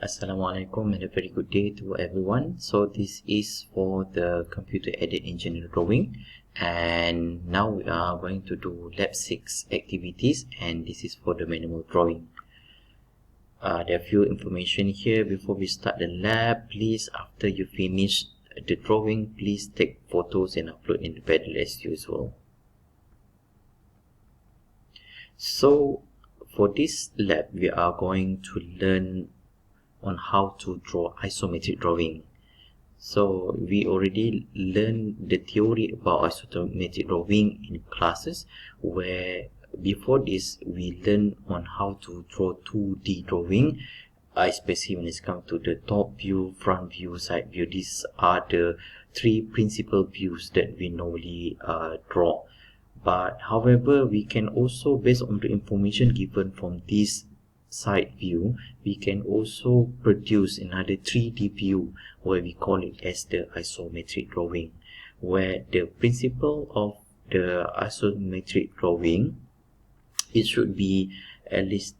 Assalamualaikum and a very good day to everyone. So this is for the computer aided engineering drawing, and now we are going to do lab 6 activities, and this is for the manual drawing. There are few information here before we start the lab. Please, after you finish the drawing, please take photos and upload in the Paddle as usual. So for this lab, we are going to learn on how to draw isometric drawing. So we already learned the theory about isometric drawing in classes, where before this we learned on how to draw 2D drawing, especially when it comes to the top view, front view, side view. These are the three principal views that we normally draw. But however, we can also, based on the information given from this side view, we can also produce another 3D view, where we call it as the isometric drawing, where the principle of the isometric drawing, it should be at least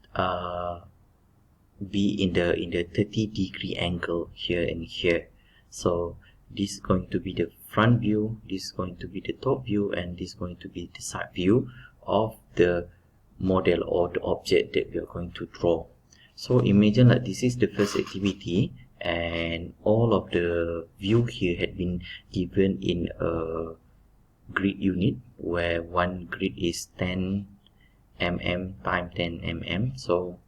be in the 30-degree angle here and here. So this is going to be the front view, this is going to be the top view, and this is going to be the side view of the model or the object that we are going to draw. So imagine that this is the first activity, and all of the view here had been given in a grid unit, where one grid is 10 mm times 10 mm. So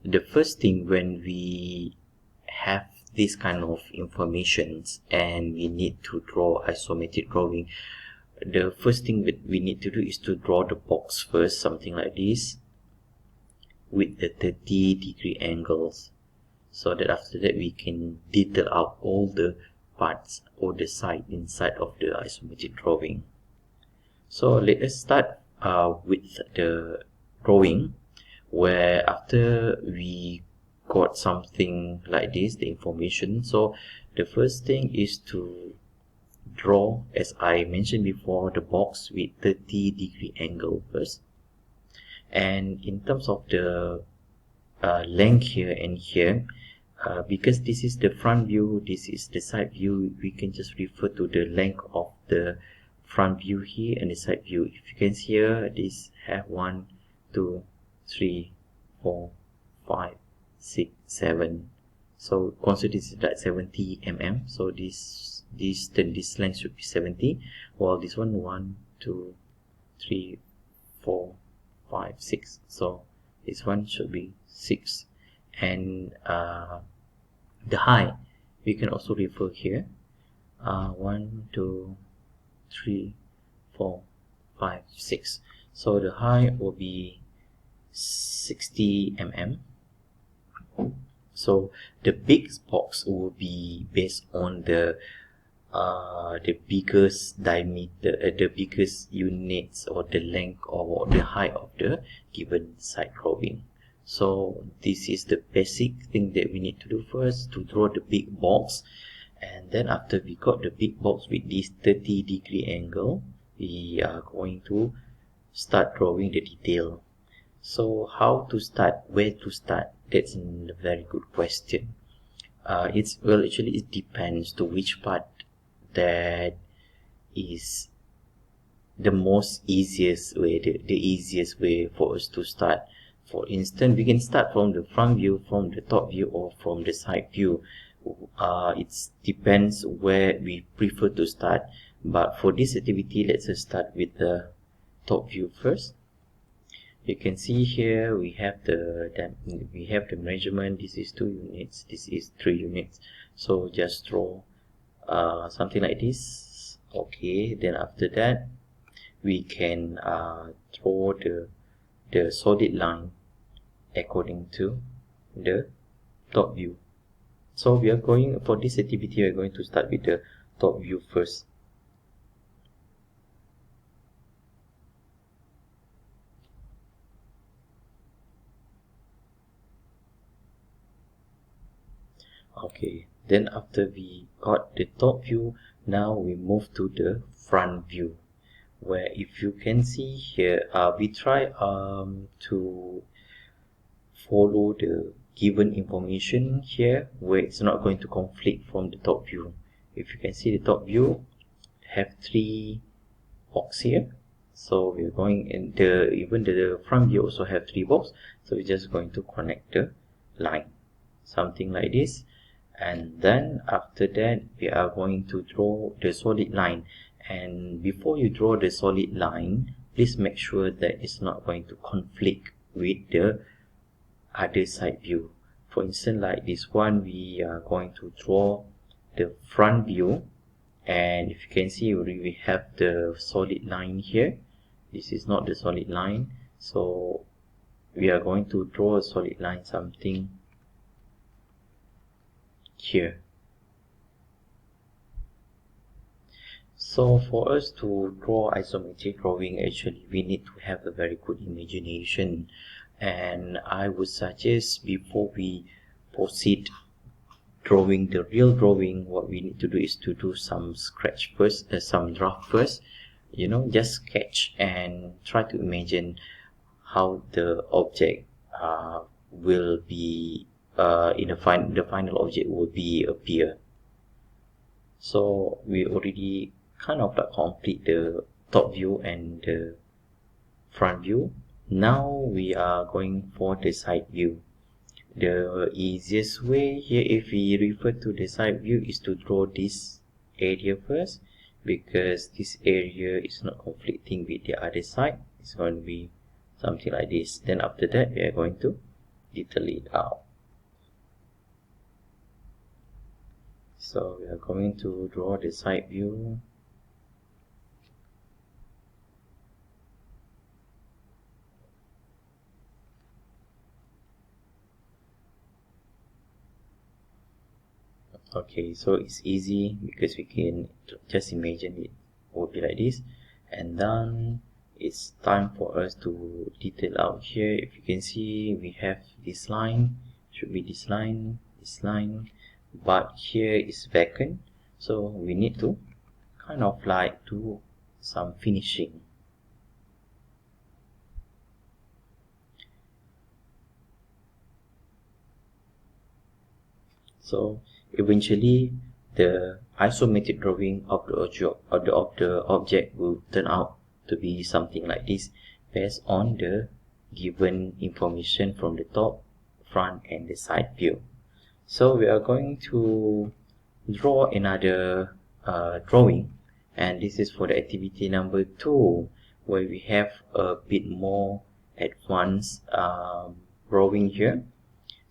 the first thing, when we have this kind of informations and we need to draw isometric drawing, the first thing that we need to do is to draw the box first, something like this, with the 30-degree angles, so that after that we can detail out all the parts or the side inside of the isometric drawing. So let us start with the drawing, where after we got something like this, the information. So the first thing is to draw, as I mentioned before, the box with 30-degree angle first. And in terms of the length here and here, because this is the front view, this is the side view, we can just refer to the length of the front view here and the side view. If you can see here, this have 1, 2, 3, 4, 5, 6, 7. So consider this is like 70 mm. So this length should be 70, while this one 1, 2, 3, 4, 5, 6. So this one should be 6. And the height we can also refer here, 1, 2, 3, 4, 5, 6. So the height will be 60 mm. So the big box will be based on the biggest diameter, the biggest units, or the length or the height of the given side drawing. So this is the basic thing that we need to do first, to draw the big box. And then after we got the big box with this 30-degree angle, we are going to start drawing the detail. So how to start, where to start? That's a very good question. It depends to which part that is the most easiest way, the easiest way for us to start. For instance, we can start from the front view, from the top view, or from the side view. It depends where we prefer to start. But for this activity, let's just start with the top view first. You can see here we have the measurement. This is 2 units, this is 3 units. So just draw something like this. Okay, then after that we can draw the solid line according to the top view. So we are going, for this activity, we are going to start with the top view first. Okay, then after we got the top view, now we move to the front view, where if you can see here, we try to follow the given information here where it's not going to conflict from the top view. If you can see, the top view have 3 box here, so we're going in even the front view also have 3 box, so we're just going to connect the line, something like this. And then after that we are going to draw the solid line. And before you draw the solid line, please make sure that it's not going to conflict with the other side view. For instance, like this one, we are going to draw the front view, and if you can see, we have the solid line here. This is not the solid line, so we are going to draw a solid line, something here. So for us to draw isometric drawing, actually we need to have a very good imagination, and I would suggest before we proceed drawing the real drawing, what we need to do is to do some scratch first, some draft first, you know, just sketch and try to imagine how the object will be in the final object will be appear. So we already kind of like complete the top view and the front view. Now we are going for the side view. The easiest way here, if we refer to the side view, is to draw this area first, because this area is not conflicting with the other side. It's going to be something like this. Then after that we are going to detail it out. So we are going to draw the side view. Okay, so it's easy because we can just imagine it will be like this. And then it's time for us to detail out here. If you can see, we have this line, should be this line, but here is vacant, so we need to kind of like do some finishing. So eventually the isometric drawing of the object will turn out to be something like this, based on the given information from the top, front and the side view. So we are going to draw another drawing, and this is for the activity number 2, where we have a bit more advanced drawing here.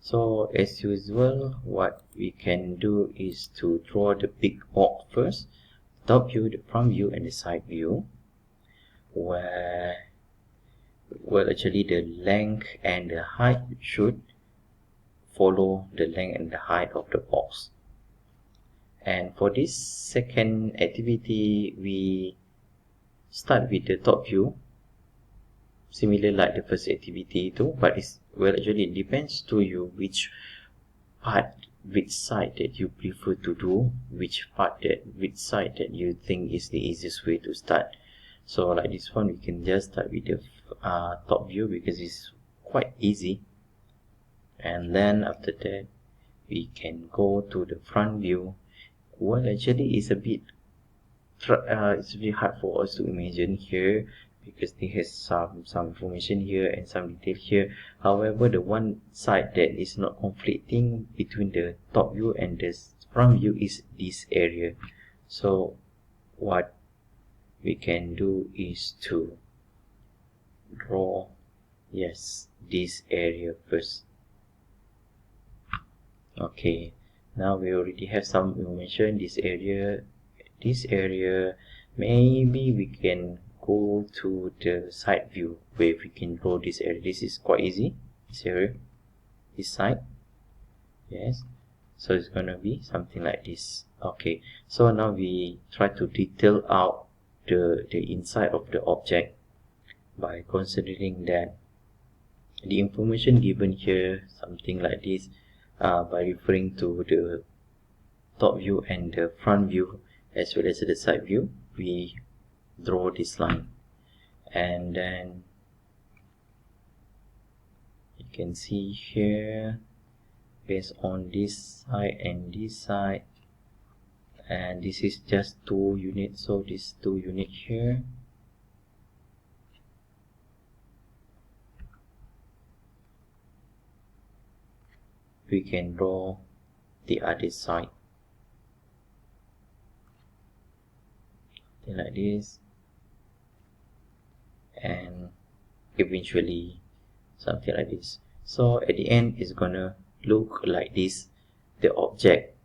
So as usual, what we can do is to draw the big box first, top view, the front view and the side view, where actually the length and the height should follow the length and the height of the box. And for this second activity, we start with the top view, similar like the first activity too, but it's, well, actually it depends to you which side that you prefer to do, which side that you think is the easiest way to start. So like this one, we can just start with the top view because it's quite easy, and then after that we can go to the front view. Well, actually it's a bit it's really hard for us to imagine here, because they has some information here and some detail here. However, the one side that is not conflicting between the top view and the front view is this area. So what we can do is to draw, yes, this area first. Okay, now we already have some information. This area, maybe we can go to the side view where we can draw this area. This is quite easy, this area, this side, yes. So it's gonna be something like this. Okay, so now we try to detail out the inside of the object by considering that the information given here, something like this, by referring to the top view and the front view as well as the side view, we draw this line. And then you can see here based on this side and this side, and this is just 2 units, so this 2 unit here. We can draw the other side like this, and eventually something like this. So at the end it's gonna look like this, the object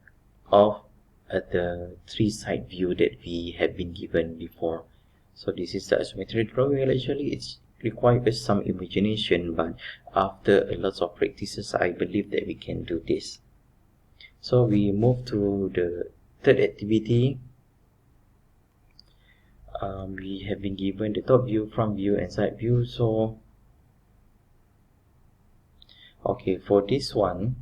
of the 3-side view that we have been given before. So this is the isometric drawing. Actually it requires some imagination, but after a lot of practices I believe that we can do this. So we move to the third activity. We have been given the top view, front view and side view. So okay, for this one,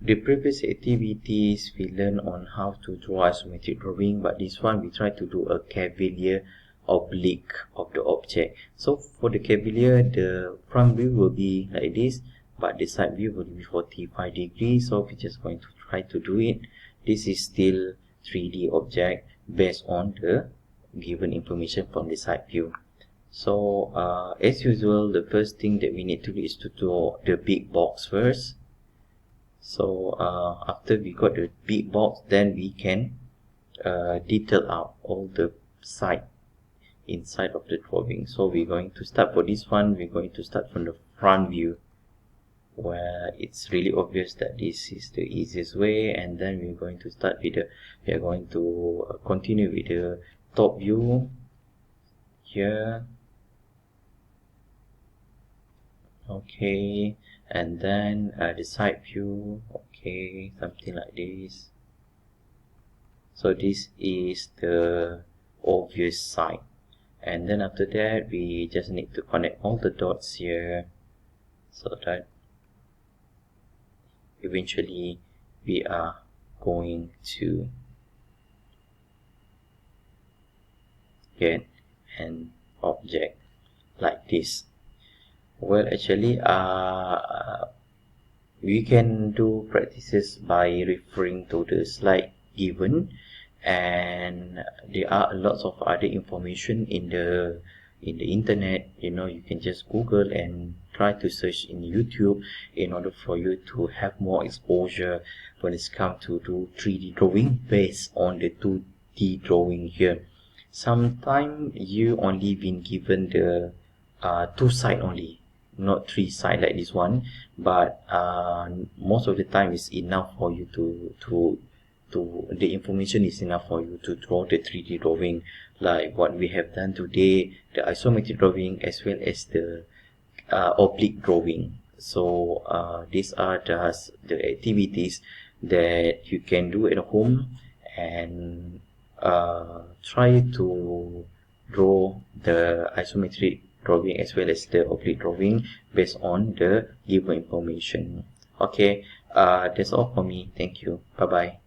the previous activities we learned on how to draw isometric drawing, but this one we try to do a cavalier oblique of the object. So for the cavalier, the front view will be like this, but the side view will be 45 degrees. So we're just going to try to do it. This is still 3D object based on the given information from the side view. So as usual, the first thing that we need to do is to draw the big box first. So after we got the big box, then we can detail out all the side inside of the drawing. So we're going to start for this one. We're going to start from the front view, where it's really obvious that this is the easiest way, and then we're going to start with we are going to continue with the top view here. Okay, and then the side view. Okay, something like this. So this is the obvious side, and then after that we just need to connect all the dots here, so that eventually we are going to get an object like this. Well, actually we can do practices by referring to the slide given, and there are lots of other information in the internet. You know, you can just Google and try to search in YouTube in order for you to have more exposure when it's come to do 3D drawing based on the 2D drawing here. Sometimes you only been given the 2 side only, not 3 side like this one, but most of the time it's enough for you to the information is enough for you to draw the 3D drawing, like what we have done today, the isometric drawing as well as the oblique drawing. So these are just the activities that you can do at home, and try to draw the isometric drawing as well as the oblique drawing based on the given information. Okay, that's all for me. Thank you. Bye bye.